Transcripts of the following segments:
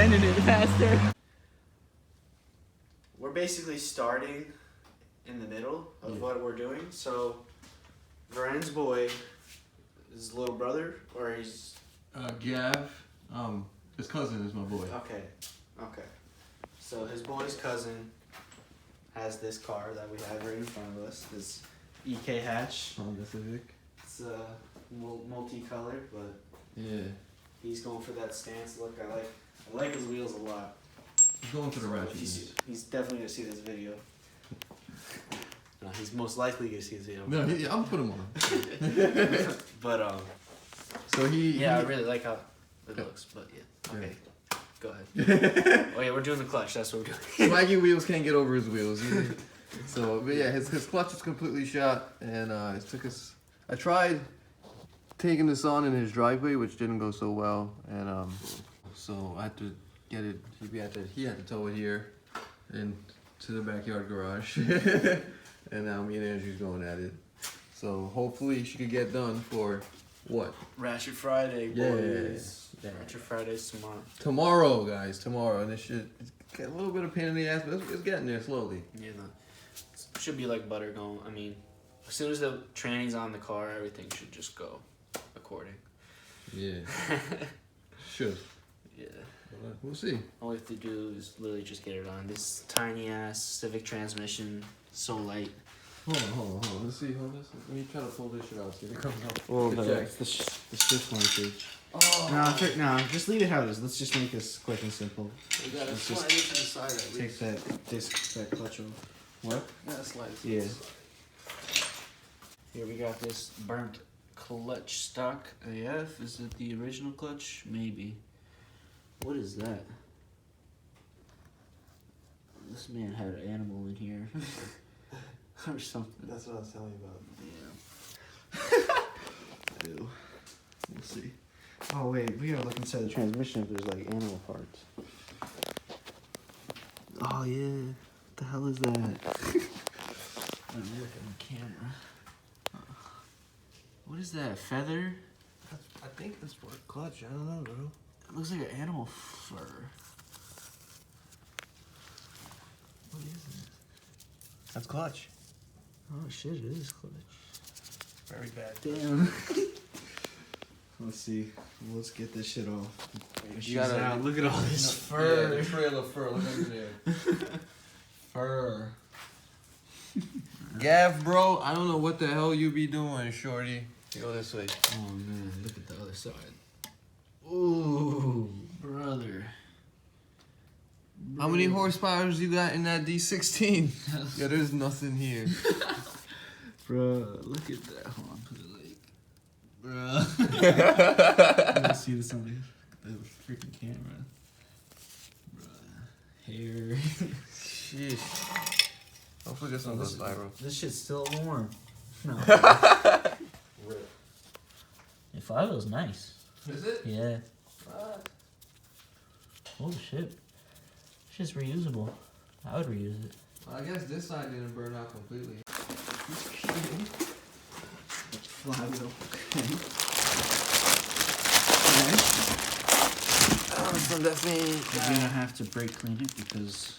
turning it faster. We're basically starting in the middle of what we're doing. So, Varen's boy, his little brother, or he's... Gav, his cousin is my boy. Okay. So his boy's cousin has this car that we have right in front of us. This EK hatch. Honda Civic. It's multicolored, but yeah, he's going for that stance look. I like his wheels a lot. He's going for the ratchetness. He's definitely gonna see this video. No, he's most likely gonna see this video. No, I'm put him on. But so I really like how it looks. But yeah, okay. Go ahead. Oh yeah, we're doing the clutch. That's what we're doing. Swaggy Wheels can't get over his wheels. So, but yeah, his clutch is completely shot, and it took us. I tried taking this on in his driveway, which didn't go so well, and so I had to get it. He had to tow it here, and to the backyard garage, and now me and Andrew's going at it. So hopefully she could get done for what? Ratchet Friday, boys. Yeah. Ratchet Friday's tomorrow. Tomorrow, guys. Tomorrow, and it should get a little bit of pain in the ass, but it's getting there slowly. Yeah, no. It should be like butter going. I mean, as soon as the training's on the car, everything should just go according. Yeah. Should. Yeah. We'll see. All we have to do is literally just get it on. This tiny ass Civic transmission, so light. Hold on. Let's see. Let me try to pull this shit out. See if it comes out. Well, the shift linkage. Oh. No, just leave it how it is. Let's just make this quick and simple. We gotta Let's slide just it to the side at least. Take that clutch off. What? Gotta slide it to Yeah. the side. Here we got this burnt clutch stock AF. Is it the original clutch? Maybe. What is that? This man had an animal in here. Or something. That's what I was telling you about. Yeah. Ew. We'll see. Oh wait, we gotta look inside the transmission if there's like animal parts. Oh yeah. What the hell is that? Let me look at my camera. What is that? Feather? I think that's for a clutch. I don't know, bro. It looks like an animal fur. What is it? That's clutch. Oh shit, it is clutch. Very bad. Damn. Let's see. Let's get this shit off. Look at all this fur. Yeah, the trail of fur. Look under there. Fur. Gav, bro, I don't know what the hell you be doing, shorty. You go this way. Oh man, look at the other side. Ooh, brother. How many horsepower you got in that D16? Yeah, there's nothing here. Bro, look at that. Hold on, put it like. Bro. Let's see this on the freaking camera. Bro. Hair. Sheesh. Hopefully this one goes viral. This shit's still warm. No. Rip. The 5 is nice. Is it? Yeah. Oh shit. Shit's reusable. I would reuse it. Well, I guess this side didn't burn out completely. Flywheel. From that thing. You're gonna have to brake clean it because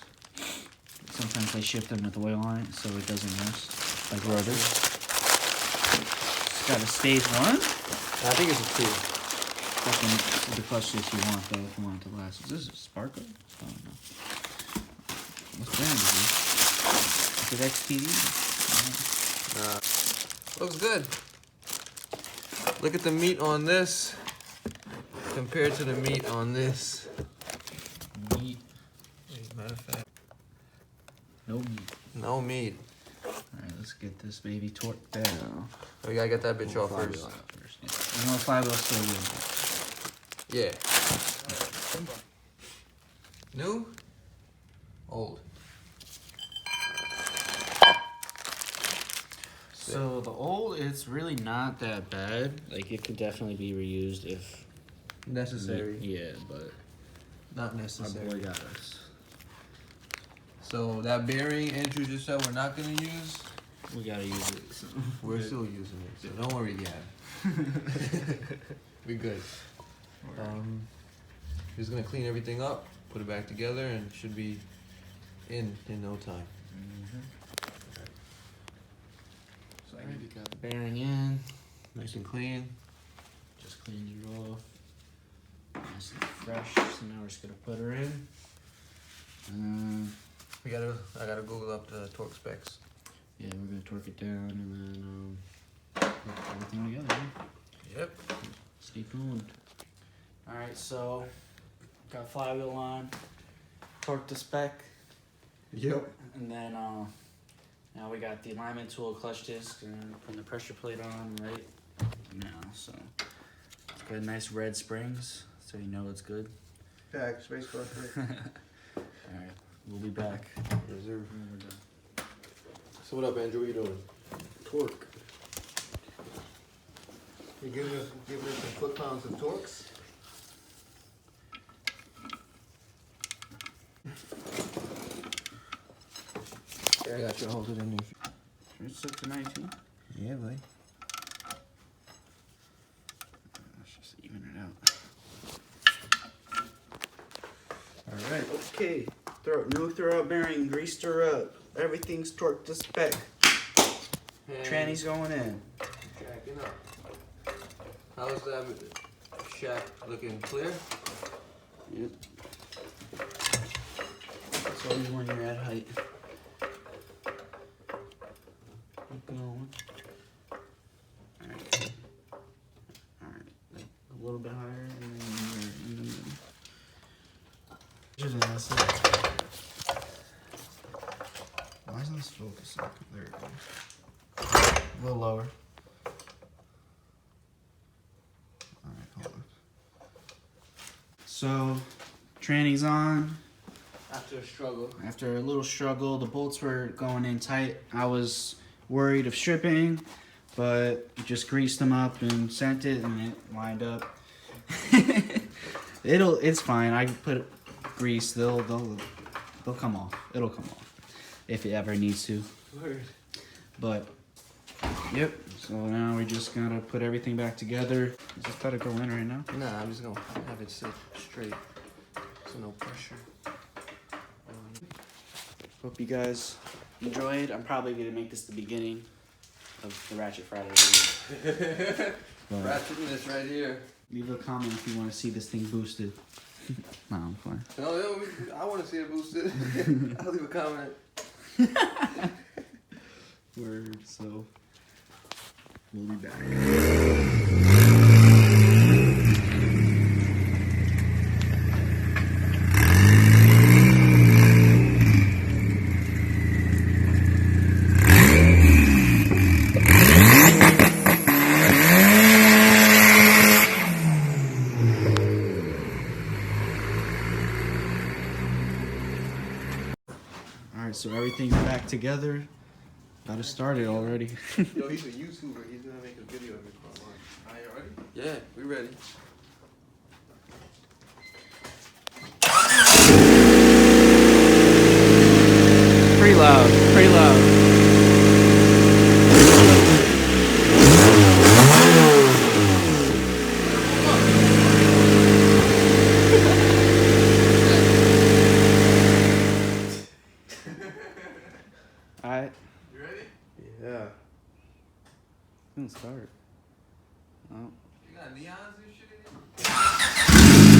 sometimes they ship them with oil on it so it doesn't rust like rubber. It's got a stage 1. I think it's a 2. Fucking the clutch that you want though if you want it to last. Is this a sparkler? I don't know. What brand is it? Is it XPD? Looks good. Look at the meat on this compared to the meat on this. Meat. Matter of fact. No meat. No meat. Alright, let's get this baby torqued down. We gotta get that bitch off first. Yeah. You know, 5 still good. Yeah. New? Old. So the old, it's really not that bad. Like it could definitely be reused if Necessary. Yeah, but Not our necessary. boy got us. So that bearing Andrew just said we're not gonna use, We gotta use it. So. we're still using it. So don't worry, yeah. We good. He's gonna clean everything up put it back together, and it should be in no time. So I already got the bearing in, Nice and clean. just cleaned it off, nice and fresh. So now we're just gonna put her in. I gotta Google up the torque specs. Yeah, we're gonna torque it down and then put everything together. Yeah? Yep. Stay tuned. All right, so got flywheel on, torque to spec, Yep. and then now we got the alignment tool, clutch disc, and putting the pressure plate on right now. So it's got nice red springs, so you know it's good. Pack, space car. All right, we'll be back. Reserve. When we're done. So what up, Andrew? What you doing? Torque. You giving us some foot-pounds of torques? Yeah, I got you. Hold it in there. It's up to 19. Yeah, buddy. Let's just even it out. All right. Okay. New throwout bearing, greased her up. Everything's torqued to spec. Tranny's going in. Jacking up. How's that shack looking? Clear? Yep. It's always when you're at height. Keep going. Alright. Alright. A little bit higher and then you're in the middle. Just that's it. Why isn't this focusing? There it goes. A little lower. Alright, hold on. So, tranny's on. After a little struggle, the bolts were going in tight. I was worried of stripping, but just greased them up and sent it, and it lined up. It's fine. I put grease. They'll come off. It'll come off if it ever needs to. Word. But yep. So now we just gotta put everything back together. Is this better go in right now? Nah, I'm just gonna have it sit straight, so no pressure. Hope you guys enjoyed. I'm probably gonna make this the beginning of the Ratchet Friday video. But Ratcheting this right here. leave a comment if you want to see this thing boosted. No, I'm fine. No, I want to see it boosted. I'll leave a comment. Word. So we'll be back. Alright, so everything's back together. Got it started already. Yo, he's a YouTuber. He's gonna make a video of it. Are you ready? Yeah, we ready. Pretty loud, pretty loud. Alright, You ready? Yeah. let's start. Oh. You got neons and shit in here?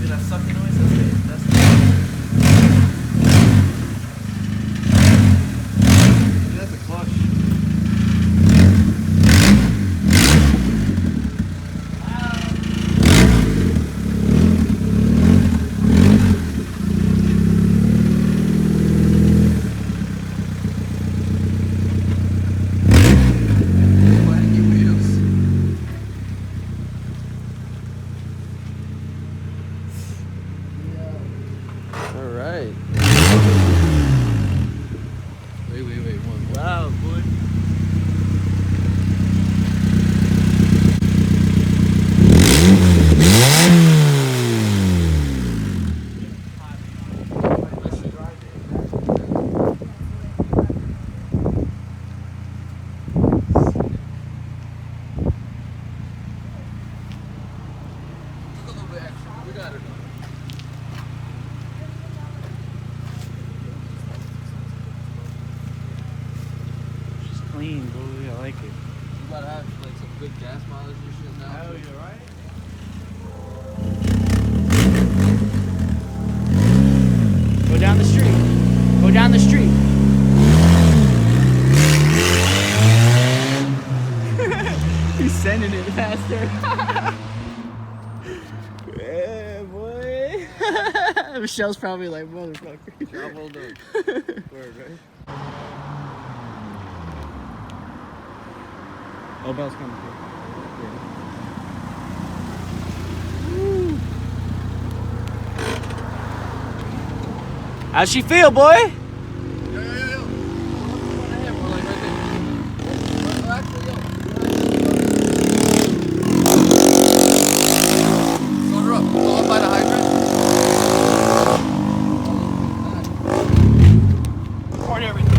Did that sucking noise? That's That's a clutch. All right. Wait. One. wow, boy. clean, boy. I like it. You gotta have like some good gas mileage and shit now. Hell, you're right. Go down the street. Go down the street. He's sending it faster. Yeah, boy. Michelle's probably like, motherfucker. Well done. Word, right? Oh, Bell's coming through. How's she feel, boy? Yo. Like right there. Actually, yo. Start her up. All by the hydrant. Record everything.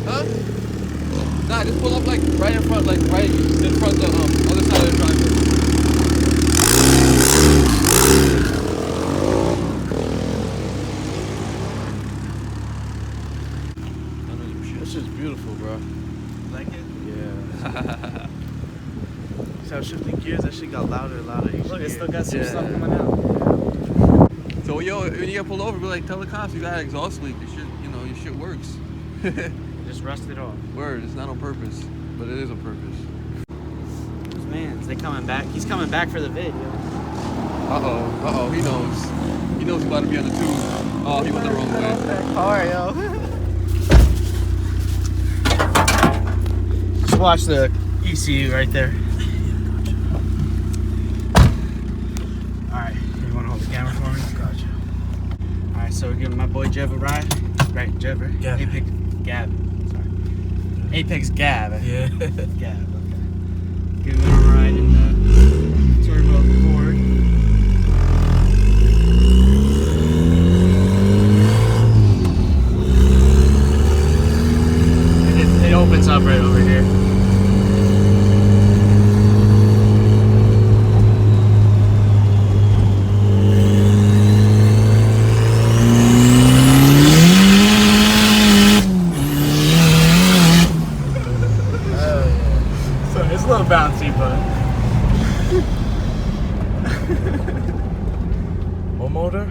Huh? Nah, just pull up like right in front, like right in front of the other side of the driveway. This is beautiful, bro. Like it? Yeah. See how shifting gears, that shit got louder and louder each Look, gear. it's still got some Yeah. stuff coming out. So yo, when you get pulled over, be like, tell the cops you got an exhaust leak. Your shit, your shit works. Just rusted off. Word, it's not on purpose, but it is on purpose. Those mans, they coming back. He's coming back for the vid, yo. Uh-oh, he knows. He knows he's about to be on the tube. Oh, he went the wrong way. Car, yo. Just watch the ECU right there. Alright, you want to hold the camera for me? Gotcha. Alright, so we're giving my boy Jev a ride. Right, Jev, right? Gavin. Apex Gab. Sorry. Apex Gab. Yeah. Gab, okay. Giving him a ride in the turbo Ford. It opens up right over here. So it's a little bouncy, but What motor?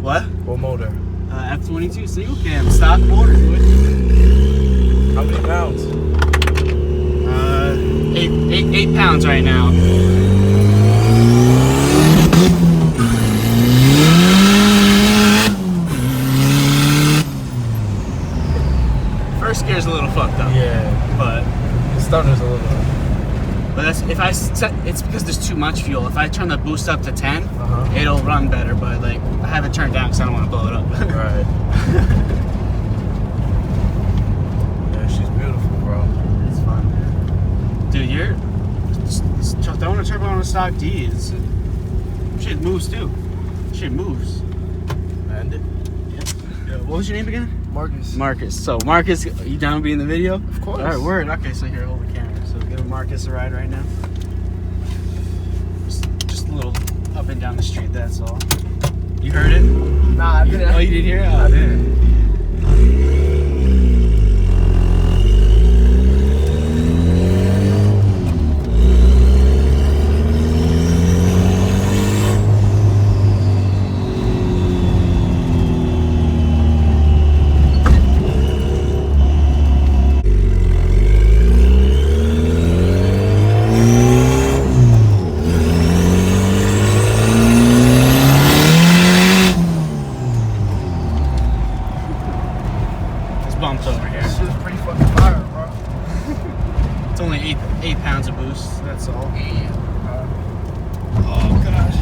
what? What motor? F22 single cam, stock motor, dude. How many pounds? 8 pounds right now. First gear's a little fucked up. Yeah. But The starter's a little. that's if I set, it's because there's too much fuel. If I turn the boost up to 10, Uh-huh. it'll run better. But like I have it turned down because I don't want to blow it up. Right. Yeah, she's beautiful, bro. It's fun, man. Dude, you're throwing a turbo on a stock D. Shit moves too. Shit moves. And it? Yeah, what was your name again? Marcus. Marcus. So Marcus, you down to be in the video? Of course. All right, word. Okay, so here, hold the camera. So give Marcus a ride right now. Just a little up and down the street. That's all. You heard it? Nah, I didn't. Oh, you did hear it? Oh, I didn't. It's bumped over here. This shit's pretty fucking fire, bro. It's only 8 pounds of boost. That's all. Oh gosh.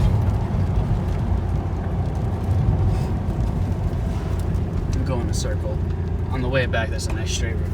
I'm going in a circle. On the way back, there's a nice straight road.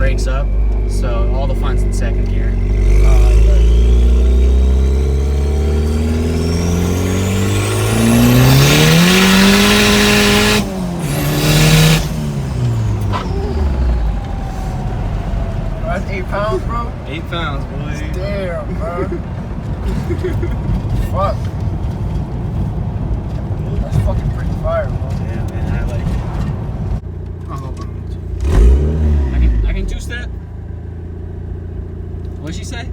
brakes up, so all the fun's in second gear. That's 8 pounds, bro. 8 pounds, boy. Damn, bro. Fuck. That's fucking pretty fire, bro. Yeah, man, I like it. Oh, hold on. I can juice that? What'd she say?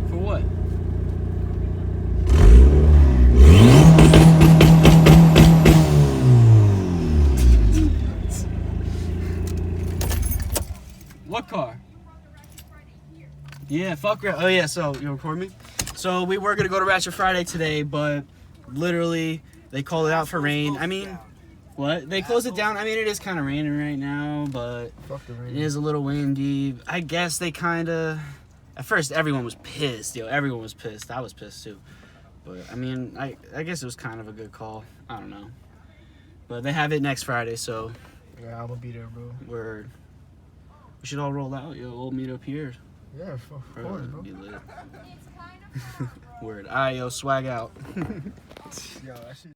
For what? What car? Yeah, fuck. Oh yeah, so you record me? So we were gonna go to Ratchet Friday today, but literally they called it out for rain. I mean, what? They closed it down. I mean, it is kind of raining right now, but Fuck the rain. it is a little windy. I guess they kind of. At first, everyone was pissed. Yo, everyone was pissed. I was pissed too. But I mean, I guess it was kind of a good call. I don't know. But they have it next Friday, so Yeah, I'm gonna be there, bro. we should all roll out. Yo, we'll meet up here. Yeah, of course, bro. Be lit. Word. Alright, yo, swag out. Yo, that shit.